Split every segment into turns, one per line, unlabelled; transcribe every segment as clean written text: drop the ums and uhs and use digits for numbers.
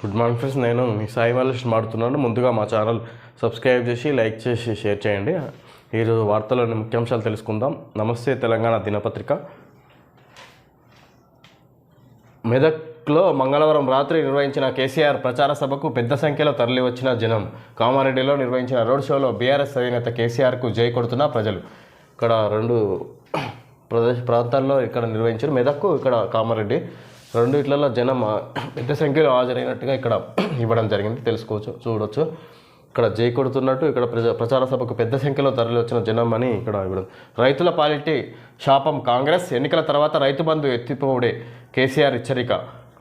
Good morning friends, నేను మీ సాయి మల్లేష్ మాట్లాడుతున్నాను. ముందుగా మా ఛానల్ సబ్స్క్రైబ్ చేసి లైక్ చేసి షేర్ చేయండి. ఈరోజు వార్తల్లోని ముఖ్యాంశాలు తెలుసుకుందాం. నమస్తే తెలంగాణ దినపత్రిక. మెదక్లో మంగళవారం రాత్రి నిర్వహించిన కేసీఆర్ ప్రచార సభకు పెద్ద సంఖ్యలో తరలివచ్చిన జనం. కామారెడ్డిలో నిర్వహించిన రోడ్ షోలో బీఆర్ఎస్ అధినేత కేసీఆర్కు జై కొడుతున్న ప్రజలు. ఇక్కడ రెండు ప్రాంతాల్లో ఇక్కడ నిర్వహించారు. మెదక్కు, ఇక్కడ కామారెడ్డి. రెండు ఇట్లలో జనం పెద్ద సంఖ్యలో హాజరైనట్టుగా ఇక్కడ ఇవ్వడం జరిగింది. చూడవచ్చు. ఇక్కడ జై కొడుతున్నట్టు ఇక్కడ ప్రచార సభకు పెద్ద సంఖ్యలో తరలి వచ్చిన జనం అని ఇక్కడ ఇవ్వడం. రైతుల పాలిటీ శాపం కాంగ్రెస్, ఎన్నికల తర్వాత రైతు బంధు ఎత్తిపోవుడే కేసీఆర్ హెచ్చరిక.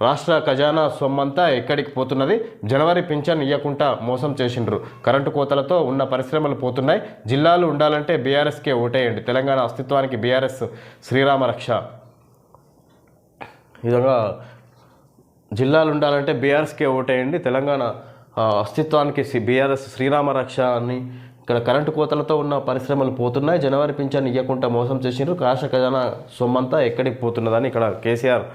రాష్ట్ర ఖజానా సొమ్మంతా ఎక్కడికి పోతున్నది? జనవరి పింఛన్ ఇవ్వకుండా మోసం చేసిండ్రు. కరెంటు కోతలతో ఉన్న పరిశ్రమలు పోతున్నాయి. జిల్లాలు ఉండాలంటే బీఆర్ఎస్కే ఓటేయండి. తెలంగాణ అస్తిత్వానికి బీఆర్ఎస్ శ్రీరామ రక్ష. ఈ విధంగా జిల్లాలు ఉండాలంటే బీఆర్ఎస్కే ఓటేయండి, తెలంగాణ అస్తిత్వానికి బీఆర్ఎస్ శ్రీరామ రక్ష అని. ఇక్కడ కరెంటు కోతలతో ఉన్న పరిశ్రమలు పోతున్నాయి. జనవరి పింఛన్ ఇవ్వకుండా మోసం చేసిండ్రు. రాష్ట్ర ఖజానా సొమ్మంతా ఎక్కడికి పోతున్నదని ఇక్కడ కేసీఆర్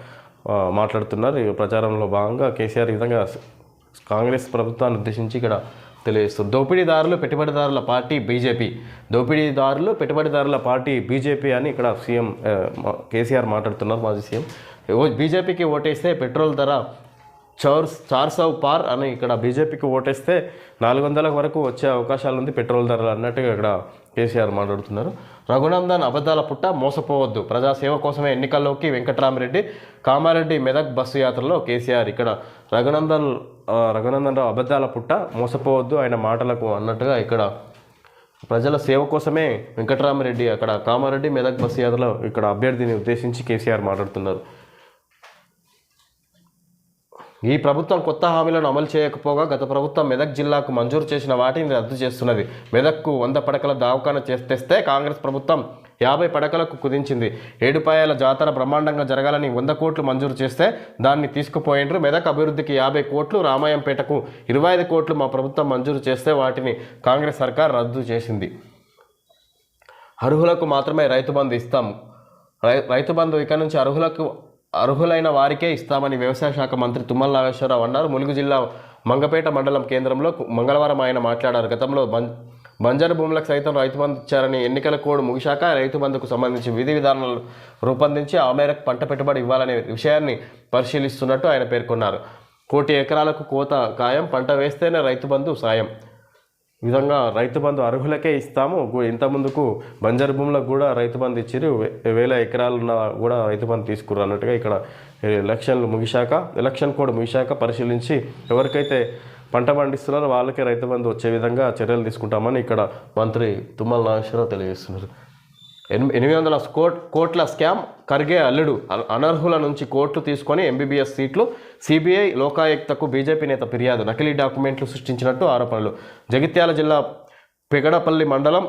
మాట్లాడుతున్నారు. ప్రచారంలో భాగంగా కేసీఆర్ ఈ విధంగా కాంగ్రెస్ ప్రభుత్వాన్ని ఉద్దేశించి ఇక్కడ తెలియజేస్తారు. దోపిడీదారులు పెట్టుబడిదారుల పార్టీ బీజేపీ. దోపిడీదారులు పెట్టుబడిదారుల పార్టీ బీజేపీ అని ఇక్కడ సీఎం కేసీఆర్ మాట్లాడుతున్నారు. మాజీ సీఎం బీజేపీకి ఓటేస్తే పెట్రోల్ ధర 400 పార్ అని. ఇక్కడ బీజేపీకి ఓటేస్తే 400 వరకు వచ్చే అవకాశాలు ఉంది పెట్రోల్ ధరలు అన్నట్టుగా ఇక్కడ కేసీఆర్ మాట్లాడుతున్నారు. రఘునందన్ అబద్ధాల పుట్ట, మోసపోవద్దు. ప్రజాసేవ కోసమే ఎన్నికల్లోకి వెంకట్రామిరెడ్డి. కామారెడ్డి మెదక్ బస్సు యాత్రలో కేసీఆర్. ఇక్కడ రఘునందన్ రావు అబద్ధాల పుట్ట, మోసపోవద్దు ఆయన మాటలకు అన్నట్టుగా ఇక్కడ ప్రజల సేవ కోసమే వెంకట్రామిరెడ్డి అక్కడ కామారెడ్డి మెదక్ బస్సు యాత్రలో ఇక్కడ అభ్యర్థిని ఉద్దేశించి కేసీఆర్ మాట్లాడుతున్నారు. ఈ ప్రభుత్వం కొత్త హామీలను అమలు చేయకపోగా గత ప్రభుత్వం మెదక్ జిల్లాకు మంజూరు చేసిన వాటిని రద్దు చేస్తున్నది. మెదక్కు 100 పడకల దవాఖాన తెస్తే కాంగ్రెస్ ప్రభుత్వం 50 పడకలకు కుదించింది. ఏడుపాయల జాతర బ్రహ్మాండంగా జరగాలని 100 కోట్లు మంజూరు చేస్తే దాన్ని తీసుకుపోయిండ్రు. మెదక్ అభివృద్ధికి 50 కోట్లు, రామాయంపేటకు 25 కోట్లు మా ప్రభుత్వం మంజూరు చేస్తే వాటిని కాంగ్రెస్ సర్కార్ రద్దు చేసింది. అర్హులకు మాత్రమే రైతు బంధు ఇస్తాం. రైతు బంధు ఇక నుంచి అర్హులైన వారికే ఇస్తామని వ్యవసాయ శాఖ మంత్రి తుమ్మల నాగేశ్వరరావు అన్నారు. ములుగు జిల్లా మంగపేట మండలం కేంద్రంలో మంగళవారం ఆయన మాట్లాడారు. గతంలో బంజరు భూములకు సైతం రైతు బంధు ఇచ్చారని, ఎన్నికల కోడ్ ముగిశాక రైతు బంధుకు సంబంధించి విధి విధానాలు రూపొందించి ఆ మేరకు పంట పెట్టుబడి ఇవ్వాలనే విషయాన్ని పరిశీలిస్తున్నట్టు ఆయన పేర్కొన్నారు. 1 కోటి ఎకరాలకు కోత ఖాయం, పంట వేస్తేనే రైతు బంధు సాయం. ఈ విధంగా రైతు బంధు అర్హులకే ఇస్తాము. ఇంతకుముందుకు బంజరు భూములకు కూడా రైతు బంధు ఇచ్చిరు. 1000 ఎకరాలున్న కూడా రైతు బంధు తీసుకురు అన్నట్టుగా ఇక్కడ ఎలక్షన్ కోడ్ ముగిశాక పరిశీలించి ఎవరికైతే పంట పండిస్తున్నారో వాళ్ళకే రైతు బంధు వచ్చే విధంగా చర్యలు తీసుకుంటామని ఇక్కడ మంత్రి తుమ్మల నాగేశ్వరరావు తెలియజేస్తున్నారు. 800 కోట్ల స్కామ్, ఖర్గే అల్లుడు. అనర్హుల నుంచి కోట్లు తీసుకొని ఎంబీబీఎస్ సీట్లు. సిబిఐ లోకాయుక్తకు బీజేపీ నేత ఫిర్యాదు. నకిలీ డాక్యుమెంట్లు సృష్టించినట్టు ఆరోపణలు. జగిత్యాల జిల్లా పెగడపల్లి మండలం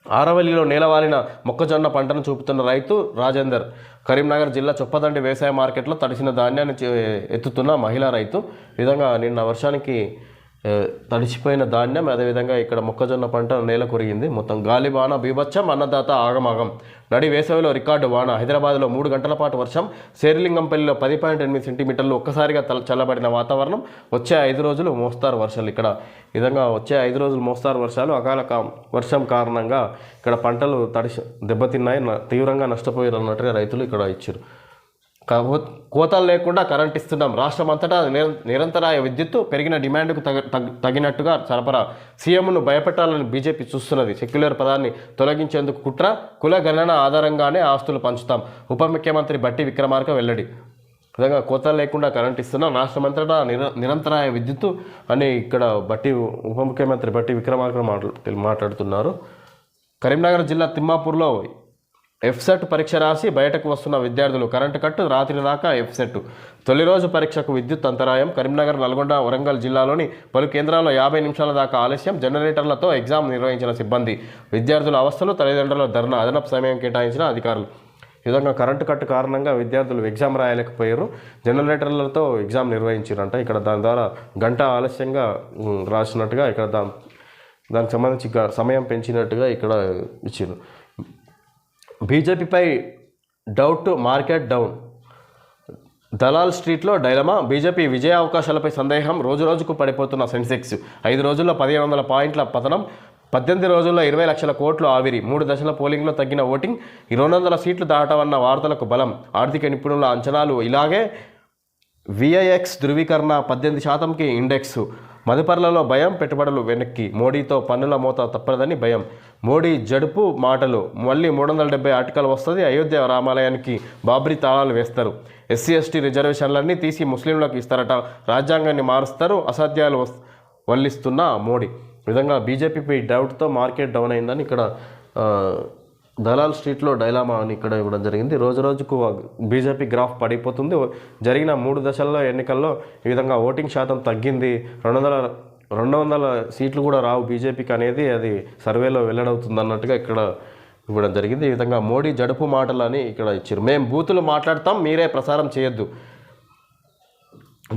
ఆరవల్లిలో నేలవాలిన మొక్కజొన్న పంటను చూపుతున్న రైతు రాజేందర్. కరీంనగర్ జిల్లా చొప్పదండి వ్యవసాయ మార్కెట్లో తడిసిన ధాన్యాన్ని ఎత్తుతున్న మహిళా రైతు. ఈ విధంగా నిన్న వర్షానికి తడిచిపోయిన ధాన్యం, అదేవిధంగా ఇక్కడ మొక్కజొన్న పంట నేల కొరిగింది. మొత్తం గాలివాన బీభత్సం, అన్నదాత ఆగమాగం. నడి వేసవిలో రికార్డు వాన. హైదరాబాద్లో 3 గంటల పాటు వర్షం. శేరిలింగంపల్లిలో 10.8 సెంటీమీటర్లు. ఒక్కసారిగా చల్లబడిన వాతావరణం. వచ్చే 5 రోజులు మోస్తారు వర్షాలు. ఇక్కడ విధంగా వచ్చే 5 రోజులు మోస్తారు వర్షాలు. అకాల వర్షం కారణంగా ఇక్కడ పంటలు దెబ్బతిన్నాయి, తీవ్రంగా నష్టపోయారు అన్నట్టుగా రైతులు ఇక్కడ ఇచ్చారు. కోతలు లేకుండా కరెంట్ ఇస్తున్నాం. రాష్ట్రం అంతటా నిరంతరాయ విద్యుత్తు. పెరిగిన డిమాండ్కు తగినట్టుగా సరఫరా. సీఎంను భయపెట్టాలని బీజేపీ చూస్తున్నది. సెక్యులర్ పదాన్ని తొలగించేందుకు కుట్ర. కుల గణన ఆధారంగానే ఆస్తులు పంచుతాం. ఉప ముఖ్యమంత్రి బట్టి విక్రమార్క వెల్లడి. విధంగా కోతలు లేకుండా కరెంట్ ఇస్తున్నాం. రాష్ట్రం అంతటా నిరంతరాయ విద్యుత్తు అని ఇక్కడ ఉప ముఖ్యమంత్రి బట్టి విక్రమార్క మాట్లాడుతున్నారు. కరీంనగర్ జిల్లా తిమ్మాపూర్లో ఎఫ్సెట్ పరీక్ష రాసి బయటకు వస్తున్న విద్యార్థులు. కరెంటు కట్టు, రాత్రి దాకా ఎఫ్సెట్. తొలి రోజు పరీక్షకు విద్యుత్ అంతరాయం. కరీంనగర్, నల్గొండ, వరంగల్ జిల్లాలోని పలు కేంద్రాల్లో 50 నిమిషాల దాకా ఆలస్యం. జనరేటర్లతో ఎగ్జామ్ నిర్వహించిన సిబ్బంది. విద్యార్థుల అవస్థలు, తల్లిదండ్రుల ధర్నా. అదనపు సమయం కేటాయించిన అధికారులు. ఈ విధంగా కరెంటు కట్టు కారణంగా విద్యార్థులు ఎగ్జామ్ రాయలేకపోయారు. జనరేటర్లతో ఎగ్జామ్ నిర్వహించారంట. ఇక్కడ దాని ద్వారా గంట ఆలస్యంగా రాసినట్టుగా ఇక్కడ దానికి సంబంధించి సమయం పెంచినట్టుగా ఇక్కడ ఇచ్చారు. బీజేపీపై డౌట్, మార్కెట్ డౌన్. దలాల్ స్ట్రీట్లో డైలమా, బీజేపీ విజయ అవకాశాలపై సందేహం, రోజురోజుకు పడిపోతున్న సెన్సెక్స్, 5 రోజుల్లో 1500 పాయింట్ల పతనం, 18 రోజుల్లో 20 లక్షల కోట్లు ఆవిరి, 3 దశల పోలింగ్లో తగ్గిన ఓటింగ్, 200 సీట్లు దాటవన్న వార్తలకు బలం, ఆర్థిక నిపుణుల అంచనాలు ఇలాగే, విఐఎక్స్ ధృవీకరణ 18%కి ఇండెక్స్, మదుపర్లలో భయం, పెట్టుబడులు వెనక్కి, మోడీతో పన్నుల మోత తప్పదని భయం, మోడీ జడుపు మాటలు, మళ్ళీ 370 ఆర్టికల్ వస్తుంది, అయోధ్య రామాలయానికి బాబ్రీ తాళాలు వేస్తారు, ఎస్సీ ఎస్టీ రిజర్వేషన్లన్నీ తీసి ముస్లింలకు ఇస్తారట, రాజ్యాంగాన్ని మారుస్తారు, అసాధ్యాలు వల్లిస్తున్న మోడీ. ఈ విధంగా బీజేపీపై డౌట్తో మార్కెట్ డౌన్ అయిందని ఇక్కడ దలాల్ స్ట్రీట్లో డైలామా అని ఇక్కడ ఇవ్వడం జరిగింది. రోజు రోజుకు బీజేపీ గ్రాఫ్ పడిపోతుంది. జరిగిన 3 దశల్లో ఎన్నికల్లో ఈ విధంగా ఓటింగ్ శాతం తగ్గింది. 200 సీట్లు కూడా రావు బీజేపీకి అనేది అది సర్వేలో వెల్లడవుతుంది అన్నట్టుగా ఇక్కడ ఇవ్వడం జరిగింది. ఈ విధంగా మోడీ జడుపు మాటలు అని ఇక్కడ ఇచ్చారు. మేము బూతులు మాట్లాడతాం, మీరే ప్రసారం చేయొద్దు,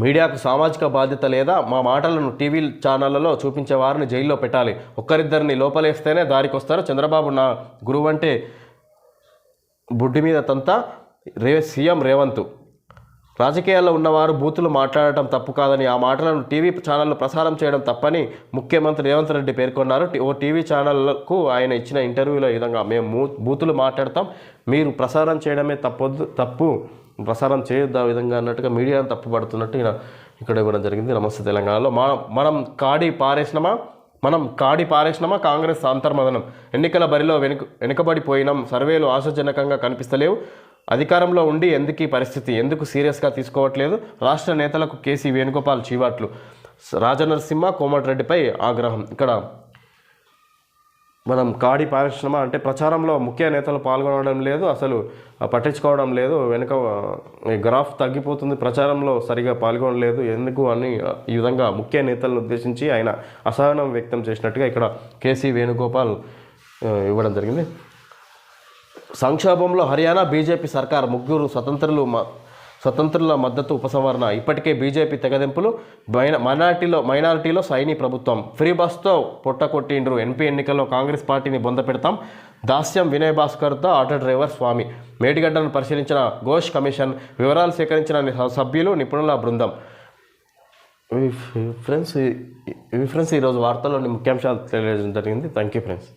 మీడియాకు సామాజిక బాధ్యత లేదా, మా మాటలను టీవీ ఛానళ్లలో చూపించే వారిని జైల్లో పెట్టాలి, ఒక్కరిద్దరిని లోపలేస్తేనే దారికొస్తారు, చంద్రబాబు నా గురువు అంటే బుడ్డి మీద తంతా, సీఎం రేవంత్, రాజకీయాల్లో ఉన్నవారు బూతులు మాట్లాడటం తప్పు కాదని, ఆ మాటలను టీవీ ఛానళ్లు ప్రసారం చేయడం తప్పని ముఖ్యమంత్రి రేవంత్ రెడ్డి పేర్కొన్నారు. ఓ టీవీ ఛానళ్లకు ఆయన ఇచ్చిన ఇంటర్వ్యూలో ఈ విధంగా మేము బూతులు మాట్లాడతాం, మీరు ప్రసారం చేయడమే తప్పు, ప్రసారం చేయొద్దు ఆ విధంగా అన్నట్టుగా మీడియాను తప్పుపడుతున్నట్టు ఇక్కడ ఇవ్వడం జరిగింది. నమస్తే తెలంగాణలో మనం కాడి పారేసినామా కాంగ్రెస్ అంతర్మదనం, ఎన్నికల బరిలో వెనుకబడిపోయినాం, సర్వేలు ఆశాజనకంగా కనిపిస్తలేవు, అధికారంలో ఉండి ఎందుకు ఈ పరిస్థితి, ఎందుకు సీరియస్గా తీసుకోవట్లేదు, రాష్ట్ర నేతలకు కేసీ వేణుగోపాల్ చీవాట్లు, రాజనరసింహ కోమటిరెడ్డిపై ఆగ్రహం. ఇక్కడ మనం కాడి పారిశ్రమ అంటే ప్రచారంలో ముఖ్య నేతలు పాల్గొనడం లేదు, అసలు పట్టించుకోవడం లేదు, వెనుక గ్రాఫ్ తగ్గిపోతుంది, ప్రచారంలో సరిగా పాల్గొనలేదు ఎందుకు అని ఈ విధంగా ముఖ్య నేతలను ఉద్దేశించి ఆయన అసహనం వ్యక్తం చేసినట్టుగా ఇక్కడ కేసీ వేణుగోపాల్ ఇవ్వడం జరిగింది. సంక్షోభంలో హర్యానా బీజేపీ సర్కార్, 3 స్వతంత్రుల మద్దతు ఉపసంహరణ, ఇప్పటికే బీజేపీ తెగదెంపులు, మైనారిటీలో సైనీ ప్రభుత్వం, ఫ్రీ బస్తో పొట్టకొట్టిండ్రు, ఎంపీ ఎన్నికల్లో కాంగ్రెస్ పార్టీని బొంద పెడతాం, దాస్యం వినయ్ భాస్కర్తో ఆటో డ్రైవర్ స్వామి, మేడిగడ్డను పరిశీలించిన ఘోష్ కమిషన్, వివరాలు సేకరించిన సభ్యులు, నిపుణుల బృందం. ఫ్రెండ్స్ ఈరోజు వార్తల్లోని ముఖ్యాంశాలు తెలియజేయడం జరిగింది. Thank you friends.